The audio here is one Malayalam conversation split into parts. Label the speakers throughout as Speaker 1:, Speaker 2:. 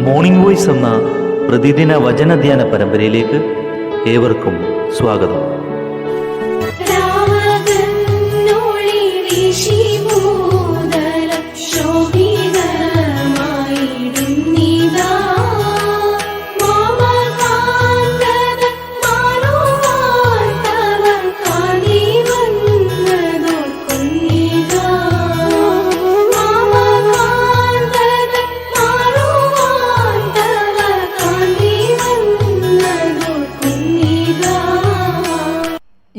Speaker 1: മോർണിംഗ് വോയിസ് എന്ന പ്രതിദിന വചനധ്യാന പരമ്പരയിലേക്ക് ഏവർക്കും സ്വാഗതം.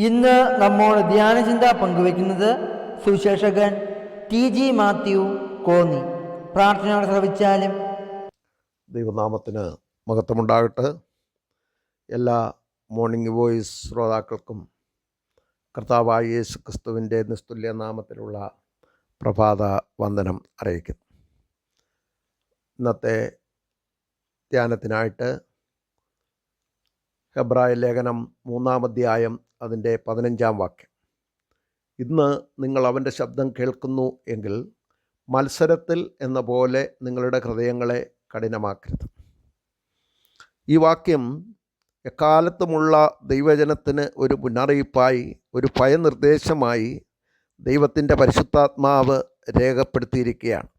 Speaker 2: ഇന്ന് നമ്മോട് ധ്യാനചിന്ത പങ്കുവയ്ക്കുന്നത് സുശേഷകൻ TG മാത്യു കോന്നി. പ്രാർത്ഥനയോടെ ശ്രവിച്ചാലും.
Speaker 3: ദൈവനാമത്തിന് മഹത്വമുണ്ടാകട്ടെ. എല്ലാ മോർണിംഗ് വോയിസ് ശ്രോതാക്കൾക്കും കർത്താവായ യേശു ക്രിസ്തുവിൻ്റെ നിസ്തുല്യ നാമത്തിലുള്ള പ്രഭാത വന്ദനം അറിയിക്കുന്നു. ഇന്നത്തെ ധ്യാനത്തിനായിട്ട് ഹെബ്രായ ലേഖനം 3-ാം അധ്യായം അതിൻ്റെ 15-ാം വാക്യം. ഇന്ന് നിങ്ങൾ അവൻ്റെ ശബ്ദം കേൾക്കുന്നു എങ്കിൽ മത്സരത്തിൽ എന്ന പോലെ നിങ്ങളുടെ ഹൃദയങ്ങളെ കഠിനമാക്കരുത്. ഈ വാക്യം എക്കാലത്തുമുള്ള ദൈവജനത്തിന് ഒരു മുന്നറിയിപ്പായി, ഒരു ഭയനിർദ്ദേശമായി ദൈവത്തിൻ്റെ പരിശുദ്ധാത്മാവ് രേഖപ്പെടുത്തിയിരിക്കുകയാണ്.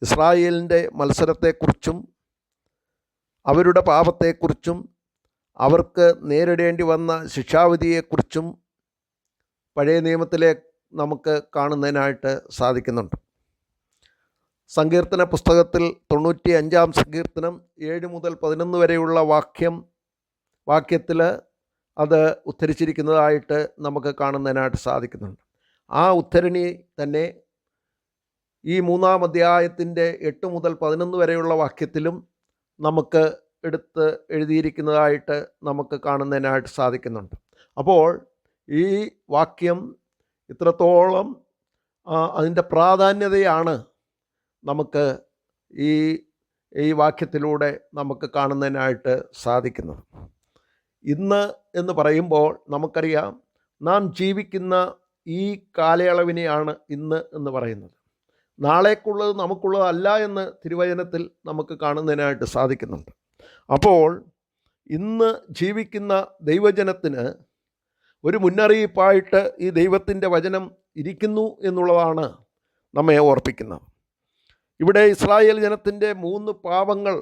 Speaker 3: ഇസ്രായേലിൻ്റെ മത്സരത്തെക്കുറിച്ചും അവരുടെ പാപത്തെക്കുറിച്ചും അവർക്ക് നേരിടേണ്ടി വന്ന ശിക്ഷാവിധിയെക്കുറിച്ചും പഴയ നിയമത്തിലെ നമുക്ക് കാണുന്നതിനായിട്ട് സാധിക്കുന്നുണ്ട്. സങ്കീർത്തന പുസ്തകത്തിൽ 95-ാം സങ്കീർത്തനം 7 മുതൽ 11 വരെയുള്ള വാക്യത്തിൽ അത് ഉദ്ധരിച്ചിരിക്കുന്നതായിട്ട് നമുക്ക് കാണുന്നതിനായിട്ട് സാധിക്കുന്നുണ്ട്. ആ ഉദ്ധരണി തന്നെ ഈ 3-ാം അധ്യായത്തിൻ്റെ 8 മുതൽ 11 വരെയുള്ള വാക്യത്തിലും നമുക്ക് എടുത്ത് എഴുതിയിരിക്കുന്നതായിട്ട് നമുക്ക് കാണുന്നതിനായിട്ട് സാധിക്കുന്നുണ്ട്. അപ്പോൾ ഈ വാക്യം ഇത്രത്തോളം അതിൻ്റെ പ്രാധാന്യതയാണ് നമുക്ക് ഈ വാക്യത്തിലൂടെ നമുക്ക് കാണുന്നതിനായിട്ട് സാധിക്കുന്നത്. ഇന്ന് എന്ന് പറയുമ്പോൾ നമുക്കറിയാം, നാം ജീവിക്കുന്ന ഈ കാലയളവിനെയാണ് ഇന്ന് എന്ന് പറയുന്നത്. നാളേക്കുള്ളത് നമുക്കുള്ളതല്ല എന്ന് തിരുവചനത്തിൽ നമുക്ക് കാണുന്നതിനായിട്ട് സാധിക്കുന്നുണ്ട്. അപ്പോൾ ഇന്ന് ജീവിക്കുന്ന ദൈവജനത്തിന് ഒരു മുന്നറിയിപ്പായിട്ട് ഈ ദൈവത്തിൻ്റെ വചനം ഇരിക്കുന്നു എന്നുള്ളതാണ് നമ്മെ ഓർപ്പിക്കുന്നത്. ഇവിടെ ഇസ്രായേൽ ജനത്തിൻ്റെ 3 പാപങ്ങൾ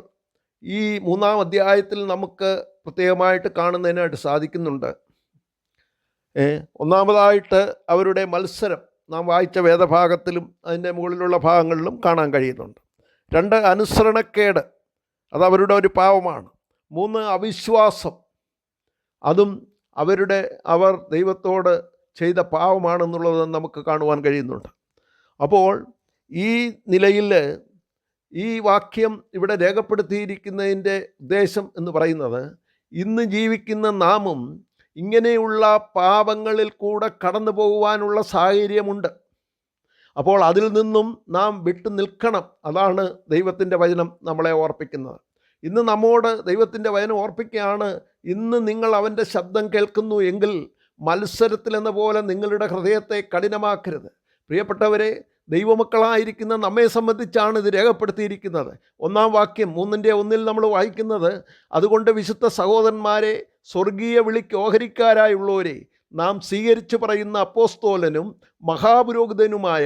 Speaker 3: ഈ 3-ാം അധ്യായത്തിൽ നമുക്ക് പ്രത്യേകമായിട്ട് കാണുന്നതിനായിട്ട് സാധിക്കുന്നുണ്ട്. ഒന്നാമതായിട്ട് അവരുടെ മത്സരം നാം വായിച്ച വേദഭാഗത്തിലും അതിൻ്റെ മുകളിലുള്ള ഭാഗങ്ങളിലും കാണാൻ കഴിയുന്നുണ്ട്. 2 അനുസരണക്കേട്, അത് അവരുടെ ഒരു പാവമാണ്. 3 അവിശ്വാസം, അതും അവർ ദൈവത്തോട് ചെയ്ത പാവമാണെന്നുള്ളത് നമുക്ക് കാണുവാൻ കഴിയുന്നുണ്ട്. അപ്പോൾ ഈ നിലയിൽ ഈ വാക്യം ഇവിടെ രേഖപ്പെടുത്തിയിരിക്കുന്നതിൻ്റെ ഉദ്ദേശം എന്ന് പറയുന്നത്, ഇന്ന് ജീവിക്കുന്ന നാമും ഇങ്ങനെയുള്ള പാപങ്ങളിൽ കൂടെ കടന്നു പോകുവാനുള്ള സാഹചര്യമുണ്ട്. അപ്പോൾ അതിൽ നിന്നും നാം വിട്ടു നിൽക്കണം. അതാണ് ദൈവത്തിൻ്റെ വചനം നമ്മളെ ഓർപ്പിക്കുന്നത്. ഇന്ന് നമ്മോട് ദൈവത്തിൻ്റെ വചനം ഓർപ്പിക്കുകയാണ്, ഇന്ന് നിങ്ങൾ അവൻ്റെ ശബ്ദം കേൾക്കുന്നു എങ്കിൽ മത്സരത്തിലെന്ന പോലെ നിങ്ങളുടെ ഹൃദയത്തെ കഠിനമാക്കരുത്. പ്രിയപ്പെട്ടവരെ, ദൈവമക്കളായിരിക്കുന്ന നമ്മെ സംബന്ധിച്ചാണ് ഇത് രേഖപ്പെടുത്തിയിരിക്കുന്നത്. 1-ാം വാക്യം 3-ന്റെ 1 നമ്മൾ വായിക്കുന്നത്, അതുകൊണ്ട് വിശുദ്ധ സഹോദരന്മാരെ, സ്വർഗീയ വിളിക്ക് ഓഹരിക്കാരായുള്ളവരെ, നാം സ്വീകരിച്ചു പറയുന്ന അപ്പോസ്തോലനും മഹാപുരോഹിതനുമായ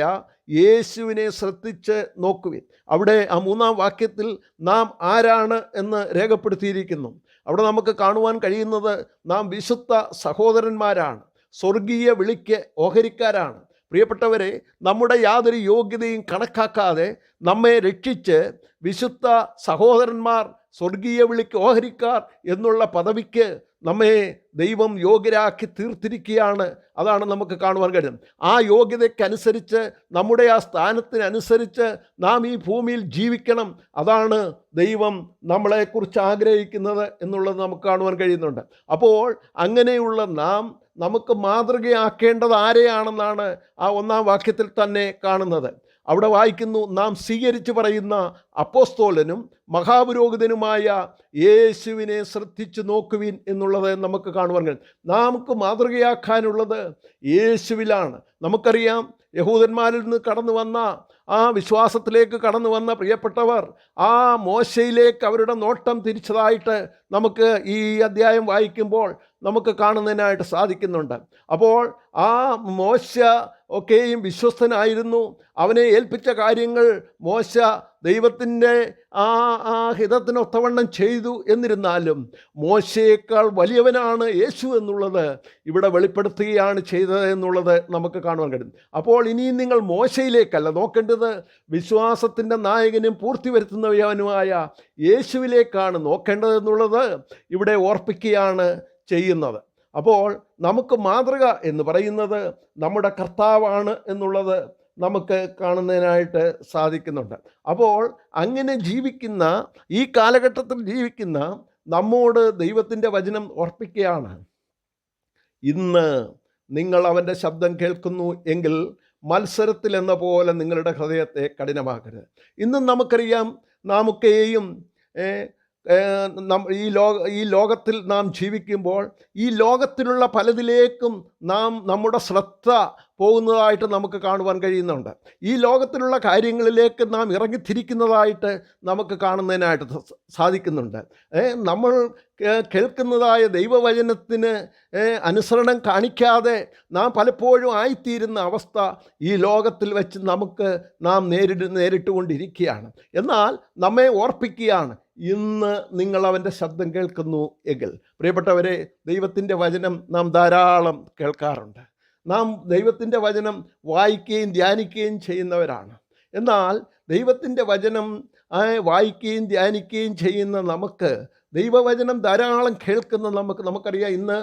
Speaker 3: യേശുവിനെ ശ്രദ്ധിച്ച് നോക്കുവിൻ. അവിടെ ആ 3-ാം വാക്യത്തിൽ നാം ആരാണ് എന്ന് രേഖപ്പെടുത്തിയിരിക്കുന്നു. അവിടെ നമുക്ക് കാണുവാൻ കഴിയുന്നത്, നാം വിശുദ്ധ സഹോദരന്മാരാണ്, സ്വർഗീയ വിളിക്ക് ഓഹരിക്കാരാണ്. പ്രിയപ്പെട്ടവരെ, നമ്മുടെ യാതൊരു യോഗ്യതയും കണക്കാക്കാതെ നമ്മെ രക്ഷിച്ച് വിശുദ്ധ സഹോദരന്മാർ, സ്വർഗീയ വിളിക്ക് ഓഹരിക്കാർ എന്നുള്ള പദവിക്ക് നമ്മെ ദൈവം യോഗ്യരാക്കി തീർത്തിരിക്കുകയാണ്. അതാണ് നമുക്ക് കാണുവാൻ കഴിയും. ആ യോഗ്യതയ്ക്കനുസരിച്ച്, നമ്മുടെ ആ സ്ഥാനത്തിനനുസരിച്ച് നാം ഈ ഭൂമിയിൽ ജീവിക്കണം. അതാണ് ദൈവം നമ്മളെക്കുറിച്ച് ആഗ്രഹിക്കുന്നത് എന്നുള്ളത് നമുക്ക് കാണുവാൻ കഴിയുന്നുണ്ട്. അപ്പോൾ അങ്ങനെയുള്ള നമുക്ക് മാതൃകയാക്കേണ്ടത് ആരെയാണെന്നാണ് ആ 1-ാം വാക്യത്തിൽ തന്നെ കാണുന്നത്. അവിടെ വായിക്കുന്നു, നാം സ്വീകരിച്ചു പറയുന്ന അപ്പോസ്തോലനും മഹാപുരോഹിതനുമായ യേശുവിനെ ശ്രദ്ധിച്ചു നോക്കുവിൻ എന്നുള്ളത് നമുക്ക് കാണുവാൻ കഴിയും. നമുക്ക് മാതൃകയാക്കാനുള്ളത് യേശുവിലാണ്. നമുക്കറിയാം, യഹൂദന്മാരിൽ നിന്ന് കടന്നു വന്ന ആ വിശ്വാസത്തിലേക്ക് കടന്നു വന്ന പ്രിയപ്പെട്ടവർ ആ മോശയിലേക്ക് അവരുടെ നോട്ടം തിരിച്ചതായിട്ട് നമുക്ക് ഈ അധ്യായം വായിക്കുമ്പോൾ നമുക്ക് കാണുന്നതിനായിട്ട് സാധിക്കുന്നുണ്ട്. അപ്പോൾ ആ മോശ ഒക്കെയും വിശ്വസ്തനായിരുന്നു. അവനെ ഏൽപ്പിച്ച കാര്യങ്ങൾ മോശ ദൈവത്തിൻ്റെ ആ ഹിതത്തിനൊത്തവണ്ണം ചെയ്തു. എന്നിരുന്നാലും മോശയേക്കാൾ വലിയവനാണ് യേശു എന്നുള്ളത് ഇവിടെ വെളിപ്പെടുത്തുകയാണ് ചെയ്തത് എന്നുള്ളത് നമുക്ക് കാണുവാൻ കഴിയും. അപ്പോൾ ഇനിയും നിങ്ങൾ മോശയിലേക്കല്ല നോക്കേണ്ടത്, വിശ്വാസത്തിൻ്റെ നായകനും പൂർത്തി വരുത്തുന്നവനുമായ യേശുവിലേക്കാണ് നോക്കേണ്ടത് എന്നുള്ളത് ഇവിടെ ഓർപ്പിക്കുകയാണ് ചെയ്യുന്നത്. അപ്പോൾ നമുക്ക് മാതൃക എന്ന് പറയുന്നത് നമ്മുടെ കർത്താവാണ് എന്നുള്ളത് നമുക്ക് കാണുന്നതിനായിട്ട് സാധിക്കുന്നുണ്ട്. അപ്പോൾ അങ്ങനെ ജീവിക്കുന്ന ഈ കാലഘട്ടത്തിൽ ജീവിക്കുന്ന നമ്മോട് ദൈവത്തിൻ്റെ വചനം ഓർപ്പിക്കുകയാണ്, ഇന്ന് നിങ്ങൾ അവൻ്റെ ശബ്ദം കേൾക്കുന്നു എങ്കിൽ മത്സരത്തിൽ എന്ന പോലെ നിങ്ങളുടെ ഹൃദയത്തെ കഠിനമാക്കരുത്. ഇന്നും നമുക്കറിയാം, നാമൊക്കെയും ഈ ലോകത്തിൽ നാം ജീവിക്കുമ്പോൾ ഈ ലോകത്തിലുള്ള പലതിലേക്കും നമ്മുടെ ശ്രദ്ധ പോകുന്നതായിട്ട് നമുക്ക് കാണുവാൻ കഴിയുന്നുണ്ട്. ഈ ലോകത്തിലുള്ള കാര്യങ്ങളിലേക്ക് നാം ഇറങ്ങിത്തിരിക്കുന്നതായിട്ട് നമുക്ക് കാണുന്നതിനായിട്ട് സാധിക്കുന്നുണ്ട്. നമ്മൾ കേൾക്കുന്നതായ ദൈവവചനത്തിന് അനുസരണം കാണിക്കാതെ നാം പലപ്പോഴും ആയിത്തീരുന്ന അവസ്ഥ ഈ ലോകത്തിൽ വെച്ച് നാം നേരിട്ടുകൊണ്ടിരിക്കുകയാണ്. എന്നാൽ നമ്മെ ഓർപ്പിക്കുകയാണ്, ഇന്ന് നിങ്ങൾ അവൻ്റെ ശബ്ദം കേൾക്കുന്നു എങ്കിൽ. പ്രിയപ്പെട്ടവരെ, ദൈവത്തിൻ്റെ വചനം നാം ധാരാളം കേൾക്കാറുണ്ട്. നാം ദൈവത്തിൻ്റെ വചനം വായിക്കുകയും ധ്യാനിക്കുകയും ചെയ്യുന്നവരാണ്. എന്നാൽ ദൈവത്തിൻ്റെ വചനം വായിക്കുകയും ധ്യാനിക്കുകയും ചെയ്യുന്ന നമുക്ക്, ദൈവവചനം ധാരാളം കേൾക്കുന്ന നമുക്കറിയാം, ഇന്ന്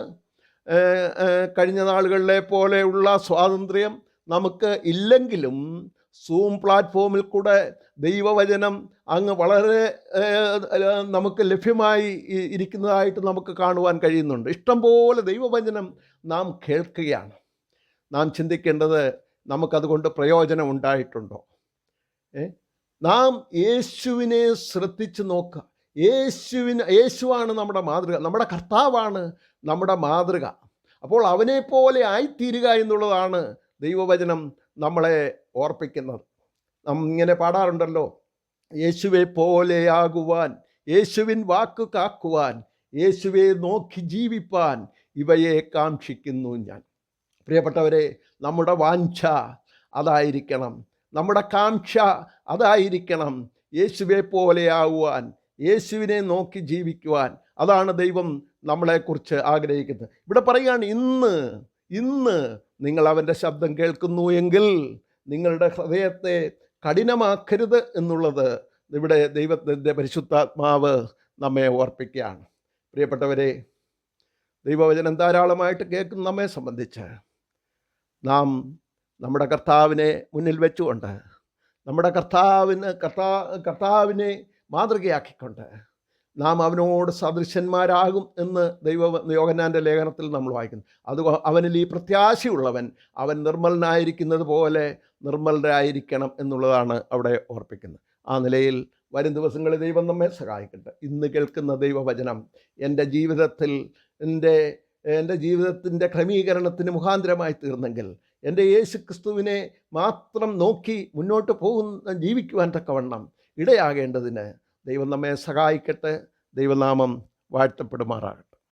Speaker 3: കഴിഞ്ഞ നാളുകളിലെ പോലെയുള്ള സ്വാതന്ത്ര്യം നമുക്ക് ഇല്ലെങ്കിലും സൂം പ്ലാറ്റ്ഫോമിൽ കൂടെ ദൈവവചനം അങ്ങ് വളരെ നമുക്ക് ലഭ്യമായി ഇരിക്കുന്നതായിട്ട് നമുക്ക് കാണുവാൻ കഴിയുന്നുണ്ട്. ഇഷ്ടംപോലെ ദൈവവചനം നാം കേൾക്കുകയാണ്. നാം ചിന്തിക്കേണ്ടത്, നമുക്കതുകൊണ്ട് പ്രയോജനം ഉണ്ടായിട്ടുണ്ടോ? നാം യേശുവിനെ ശ്രദ്ധിച്ച് നോക്കുക. യേശുവാണ് നമ്മുടെ മാതൃക, നമ്മുടെ കർത്താവാണ് നമ്മുടെ മാതൃക. അപ്പോൾ അവനെപ്പോലെ ആയിത്തീരുക എന്നുള്ളതാണ് ദൈവവചനം നമ്മളെ ഓർപ്പിക്കുന്നത്. നാം ഇങ്ങനെ പാടാറുണ്ടല്ലോ, യേശുവെ പോലെയാകുവാൻ, യേശുവിൻ വാക്ക് കാക്കുവാൻ, യേശുവെ നോക്കി ജീവിപ്പാൻ ഇവയെ കാക്ഷിക്കുന്നു ഞാൻ. പ്രിയപ്പെട്ടവരെ, നമ്മുടെ വാഞ്ച അതായിരിക്കണം, നമ്മുടെ കാംക്ഷ അതായിരിക്കണം. യേശുവെ പോലെയാകുവാൻ, യേശുവിനെ നോക്കി ജീവിക്കുവാൻ. അതാണ് ദൈവം നമ്മളെക്കുറിച്ച് ആഗ്രഹിക്കുന്നത്. ഇവിടെ പറയുകയാണ്, ഇന്ന് നിങ്ങൾ അവൻ്റെ ശബ്ദം കേൾക്കുന്നു എങ്കിൽ നിങ്ങളുടെ ഹൃദയത്തെ കഠിനമാക്കരുത് എന്നുള്ളത് ഇവിടെ ദൈവത്തിൻ്റെ പരിശുദ്ധാത്മാവ് നമ്മെ ഓർപ്പിക്കുകയാണ്. പ്രിയപ്പെട്ടവരെ, ദൈവവചനം ധാരാളമായിട്ട് കേൾക്കുന്ന നമ്മെ സംബന്ധിച്ച് നാം നമ്മുടെ കർത്താവിനെ മുന്നിൽ വെച്ചുകൊണ്ട്, നമ്മുടെ കർത്താവിനെ മാതൃകയാക്കിക്കൊണ്ട് നാം അവനോട് സദൃശന്മാരാകും എന്ന് യോഹന്നാൻ്റെ ലേഖനത്തിൽ നമ്മൾ വായിക്കുന്നു. അവനിൽ ഈ പ്രത്യാശയുള്ളവൻ അവൻ നിർമ്മലനായിരിക്കുന്നത് പോലെ നിർമ്മലരായിരിക്കണം എന്നുള്ളതാണ് അവിടെ ഓർപ്പിക്കുന്നത്. ആ നിലയിൽ വരും ദിവസങ്ങളിൽ ദൈവം നമ്മെ സഹായിക്കട്ടെ. ഇന്ന് കേൾക്കുന്ന ദൈവവചനം എൻ്റെ ജീവിതത്തിൻ്റെ ക്രമീകരണത്തിന് മുഖാന്തരമായി തീർന്നെങ്കിൽ, എൻ്റെ യേശു ക്രിസ്തുവിനെ മാത്രം നോക്കി മുന്നോട്ട് ജീവിക്കുവാൻ തക്കവണ്ണം ഇടയാകേണ്ടതിന് ദൈവം നമ്മെ സഹായിക്കട്ടെ. ദൈവനാമം വാഴ്ത്തപ്പെടുമാറാകട്ടെ.